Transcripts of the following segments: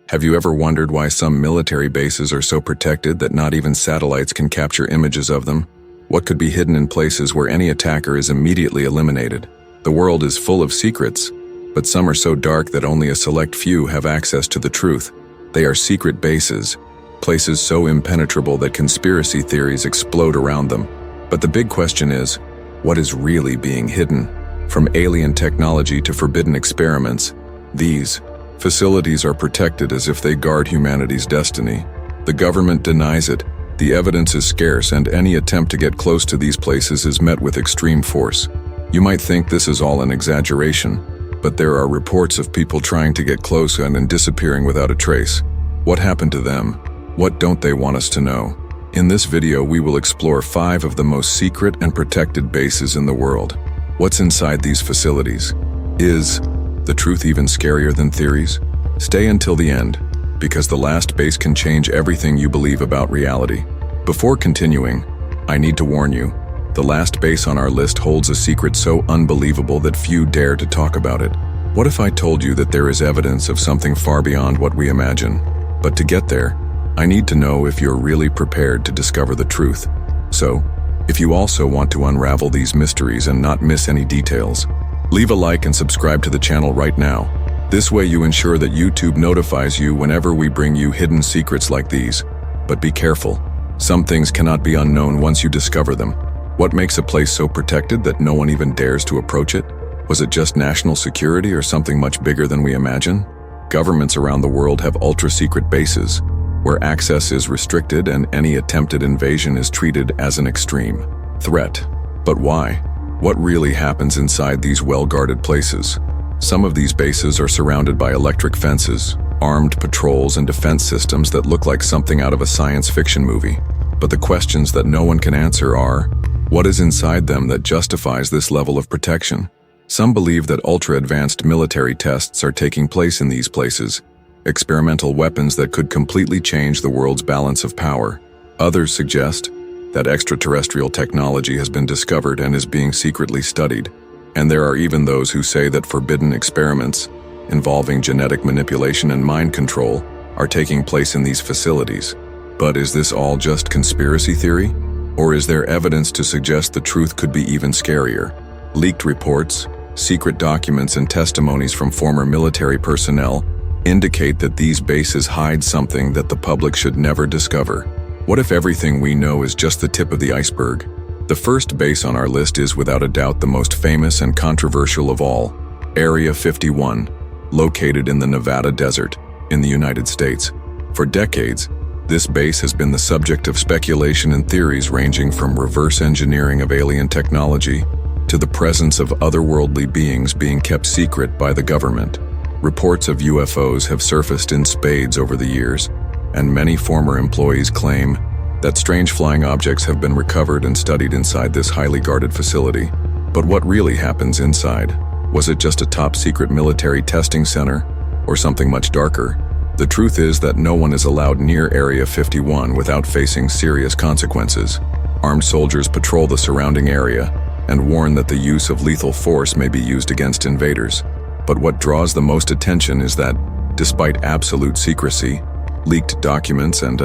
Have you ever wondered why some military bases are so protected that not even satellites can capture images of them? What could be hidden in places where any attacker is immediately eliminated? The world is full of secrets, but some are so dark that only a select few have access to the truth. They are secret bases, places so impenetrable that conspiracy theories explode around them. But the big question is, what is really being hidden? From alien technology to forbidden experiments, these facilities are protected as if they guard humanity's destiny. The government denies it, the evidence is scarce, and any attempt to get close to these places is met with extreme force. You might think this is all an exaggeration, but there are reports of people trying to get close and then disappearing without a trace. What happened to them? What don't they want us to know? In this video, we will explore 5 of the most secret and protected bases in the world. What's inside these facilities? Is the truth even scarier than theories? Stay until the end, because the last base can change everything you believe about reality. Before continuing, I need to warn you, the last base on our list holds a secret so unbelievable that few dare to talk about it. What if I told you that there is evidence of something far beyond what we imagine? But to get there, I need to know if you're really prepared to discover the truth. So, if you also want to unravel these mysteries and not miss any details, leave a like and subscribe to the channel right now. This way you ensure that YouTube notifies you whenever we bring you hidden secrets like these. But be careful. Some things cannot be unknown once you discover them. What makes a place so protected that no one even dares to approach it? Was it just national security or something much bigger than we imagine? Governments around the world have ultra-secret bases, where access is restricted and any attempted invasion is treated as an extreme threat. But why? What really happens inside these well-guarded places? Some of these bases are surrounded by electric fences, armed patrols, and defense systems that look like something out of a science fiction movie. But the questions that no one can answer are, what is inside them that justifies this level of protection? Some believe that ultra-advanced military tests are taking place in these places, experimental weapons that could completely change the world's balance of power. Others suggest that extraterrestrial technology has been discovered and is being secretly studied. And there are even those who say that forbidden experiments involving genetic manipulation and mind control are taking place in these facilities. But is this all just conspiracy theory? Or is there evidence to suggest the truth could be even scarier? Leaked reports, secret documents, and testimonies from former military personnel indicate that these bases hide something that the public should never discover. What if everything we know is just the tip of the iceberg? The first base on our list is without a doubt the most famous and controversial of all, Area 51, located in the Nevada desert, in the United States. For decades, this base has been the subject of speculation and theories ranging from reverse engineering of alien technology to the presence of otherworldly beings being kept secret by the government. Reports of UFOs have surfaced in spades over the years, and many former employees claim that strange flying objects have been recovered and studied inside this highly guarded facility. But what really happens inside? Was it just a top-secret military testing center, or something much darker? The truth is that no one is allowed near Area 51 without facing serious consequences. Armed soldiers patrol the surrounding area and warn that the use of lethal force may be used against invaders. But what draws the most attention is that, despite absolute secrecy, leaked documents and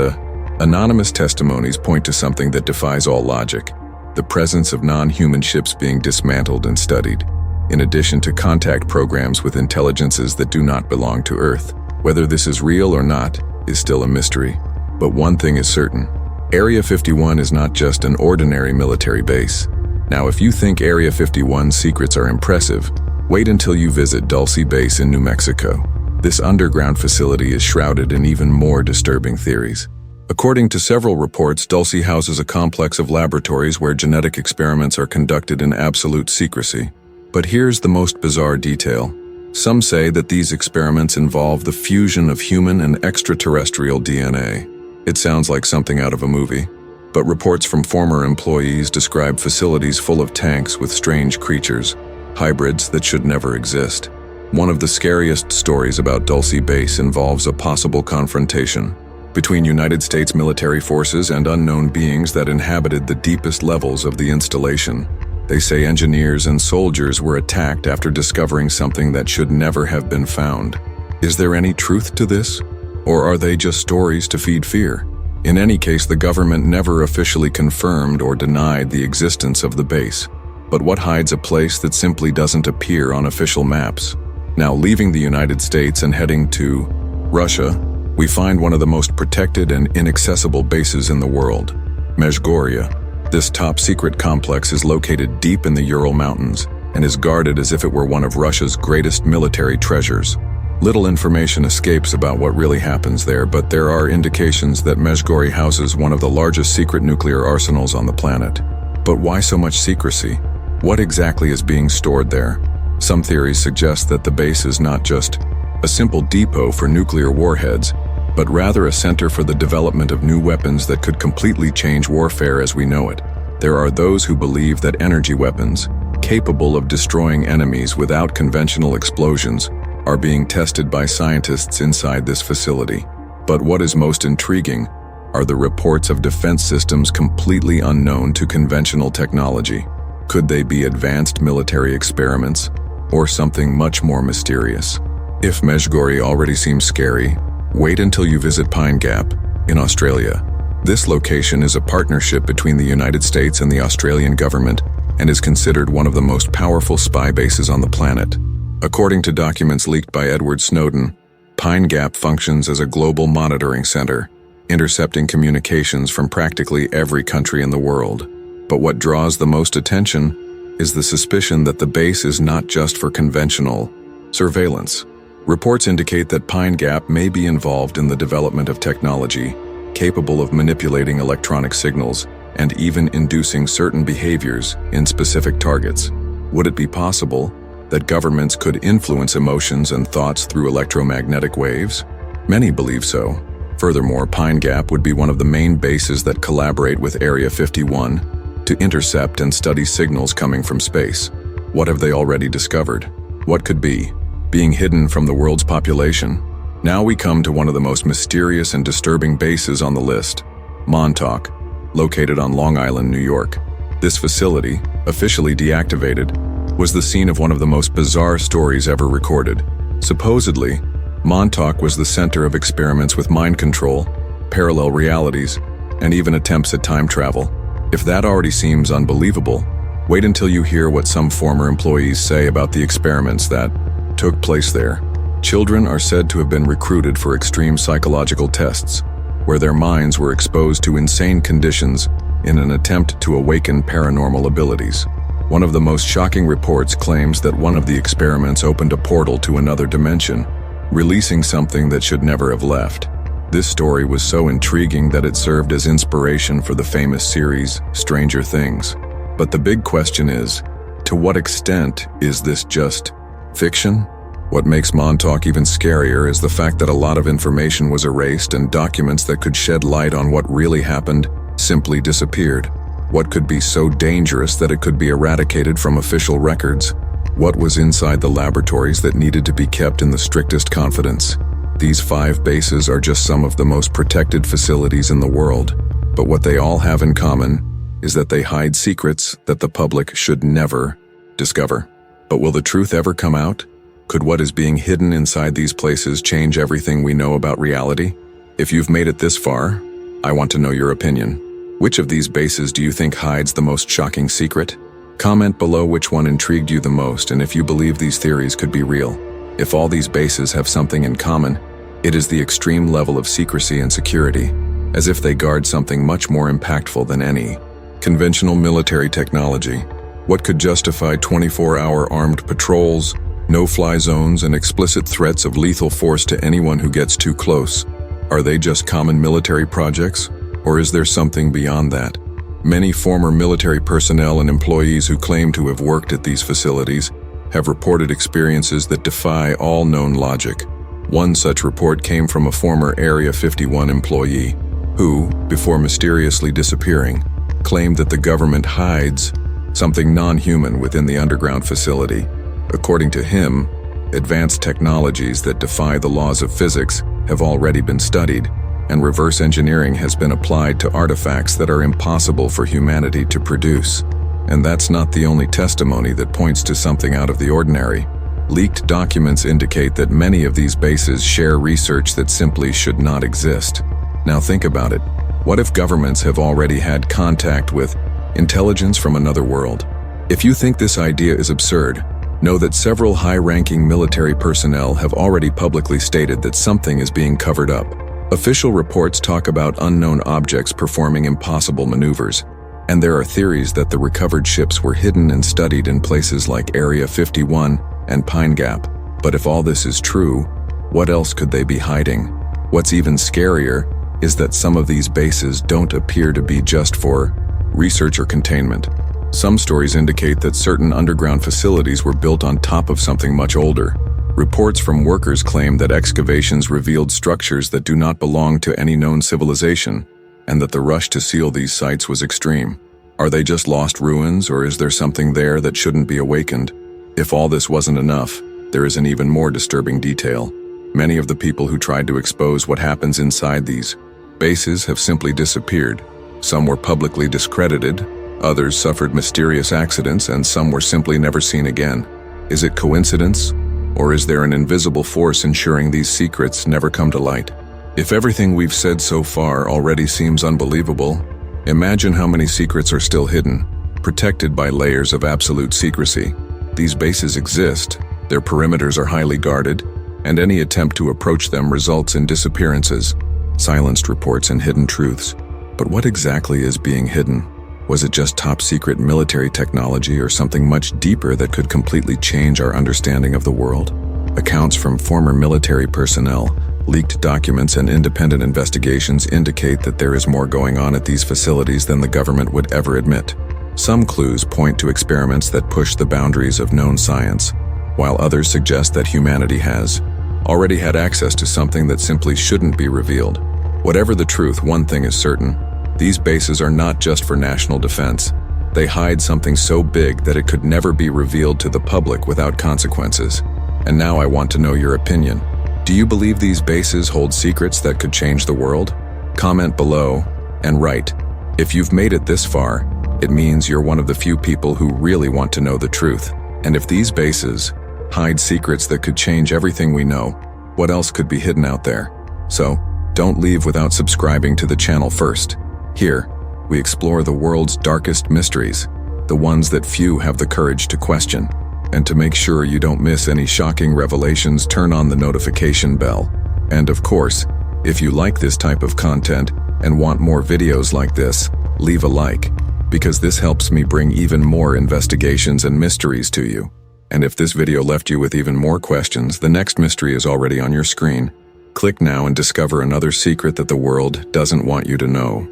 anonymous testimonies point to something that defies all logic: the presence of non-human ships being dismantled and studied, in addition to contact programs with intelligences that do not belong to Earth. Whether this is real or not is still a mystery. But one thing is certain: Area 51 is not just an ordinary military base. Now, if you think Area 51's secrets are impressive, wait until you visit Dulce Base in New Mexico. This underground facility is shrouded in even more disturbing theories. According to several reports, Dulce houses a complex of laboratories where genetic experiments are conducted in absolute secrecy. But here's the most bizarre detail. Some say that these experiments involve the fusion of human and extraterrestrial DNA. It sounds like something out of a movie. But reports from former employees describe facilities full of tanks with strange creatures, hybrids that should never exist. One of the scariest stories about Dulce Base involves a possible confrontation between United States military forces and unknown beings that inhabited the deepest levels of the installation. They say engineers and soldiers were attacked after discovering something that should never have been found. Is there any truth to this? Or are they just stories to feed fear? In any case, the government never officially confirmed or denied the existence of the base. But what hides a place that simply doesn't appear on official maps? Now, leaving the United States and heading to Russia, we find one of the most protected and inaccessible bases in the world, Mezhgorye. This top-secret complex is located deep in the Ural Mountains and is guarded as if it were one of Russia's greatest military treasures. Little information escapes about what really happens there, but there are indications that Mezhgorye houses one of the largest secret nuclear arsenals on the planet. But why so much secrecy? What exactly is being stored there? Some theories suggest that the base is not just a simple depot for nuclear warheads, but rather a center for the development of new weapons that could completely change warfare as we know it. There are those who believe that energy weapons, capable of destroying enemies without conventional explosions, are being tested by scientists inside this facility. But what is most intriguing are the reports of defense systems completely unknown to conventional technology. Could they be advanced military experiments, or something much more mysterious? If Mezhgorye already seems scary, wait until you visit Pine Gap in Australia. This location is a partnership between the United States and the Australian government and is considered one of the most powerful spy bases on the planet. According to documents leaked by Edward Snowden, Pine Gap functions as a global monitoring center, intercepting communications from practically every country in the world. But what draws the most attention is the suspicion that the base is not just for conventional surveillance. Reports indicate that Pine Gap may be involved in the development of technology capable of manipulating electronic signals and even inducing certain behaviors in specific targets. Would it be possible that governments could influence emotions and thoughts through electromagnetic waves? Many believe so. Furthermore, Pine Gap would be one of the main bases that collaborate with Area 51 to intercept and study signals coming from space. What have they already discovered? What could be being hidden from the world's population? Now we come to one of the most mysterious and disturbing bases on the list, Montauk, located on Long Island, New York. This facility, officially deactivated, was the scene of one of the most bizarre stories ever recorded. Supposedly, Montauk was the center of experiments with mind control, parallel realities, and even attempts at time travel. If that already seems unbelievable, wait until you hear what some former employees say about the experiments that took place there. Children are said to have been recruited for extreme psychological tests, where their minds were exposed to insane conditions in an attempt to awaken paranormal abilities. One of the most shocking reports claims that one of the experiments opened a portal to another dimension, releasing something that should never have left. This story was so intriguing that it served as inspiration for the famous series Stranger Things. But the big question is, to what extent is this just fiction? What makes Montauk even scarier is the fact that a lot of information was erased and documents that could shed light on what really happened simply disappeared. What could be so dangerous that it could be eradicated from official records? What was inside the laboratories that needed to be kept in the strictest confidence? These 5 bases are just some of the most protected facilities in the world, but what they all have in common is that they hide secrets that the public should never discover. But will the truth ever come out? Could what is being hidden inside these places change everything we know about reality? If you've made it this far, I want to know your opinion. Which of these bases do you think hides the most shocking secret? Comment below which one intrigued you the most and if you believe these theories could be real. If all these bases have something in common, it is the extreme level of secrecy and security, as if they guard something much more impactful than any conventional military technology. What could justify 24-hour armed patrols, no-fly zones, and explicit threats of lethal force to anyone who gets too close? Are they just common military projects, or is there something beyond that? Many former military personnel and employees who claim to have worked at these facilities have reported experiences that defy all known logic. One such report came from a former Area 51 employee who, before mysteriously disappearing, claimed that the government hides something non-human within the underground facility. According to him, advanced technologies that defy the laws of physics have already been studied, and reverse engineering has been applied to artifacts that are impossible for humanity to produce. And that's not the only testimony that points to something out of the ordinary. Leaked documents indicate that many of these bases share research that simply should not exist. Now think about it. What if governments have already had contact with intelligence from another world? If you think this idea is absurd, know that several high-ranking military personnel have already publicly stated that something is being covered up. Official reports talk about unknown objects performing impossible maneuvers, and there are theories that the recovered ships were hidden and studied in places like Area 51 and Pine Gap. But if all this is true, what else could they be hiding? What's even scarier is that some of these bases don't appear to be just for research or containment. Some stories indicate that certain underground facilities were built on top of something much older. Reports from workers claim that excavations revealed structures that do not belong to any known civilization, and that the rush to seal these sites was extreme. Are they just lost ruins, or is there something there that shouldn't be awakened? If all this wasn't enough, there is an even more disturbing detail. Many of the people who tried to expose what happens inside these bases have simply disappeared. Some were publicly discredited, others suffered mysterious accidents, and some were simply never seen again. Is it coincidence, or is there an invisible force ensuring these secrets never come to light? If everything we've said so far already seems unbelievable, imagine how many secrets are still hidden, protected by layers of absolute secrecy. These bases exist, their perimeters are highly guarded, and any attempt to approach them results in disappearances, silenced reports, and hidden truths. But what exactly is being hidden? Was it just top-secret military technology or something much deeper that could completely change our understanding of the world? Accounts from former military personnel, leaked documents, and independent investigations indicate that there is more going on at these facilities than the government would ever admit. Some clues point to experiments that push the boundaries of known science, while others suggest that humanity has already had access to something that simply shouldn't be revealed. Whatever the truth, one thing is certain. These bases are not just for national defense. They hide something so big that it could never be revealed to the public without consequences. And now I want to know your opinion. Do you believe these bases hold secrets that could change the world? Comment below and write. If you've made it this far, it means you're one of the few people who really want to know the truth. And if these bases hide secrets that could change everything we know, what else could be hidden out there? So, don't leave without subscribing to the channel first. Here, we explore the world's darkest mysteries, the ones that few have the courage to question. And to make sure you don't miss any shocking revelations, turn on the notification bell. And of course, if you like this type of content and want more videos like this, leave a like, because this helps me bring even more investigations and mysteries to you. And if this video left you with even more questions, the next mystery is already on your screen. Click now and discover another secret that the world doesn't want you to know.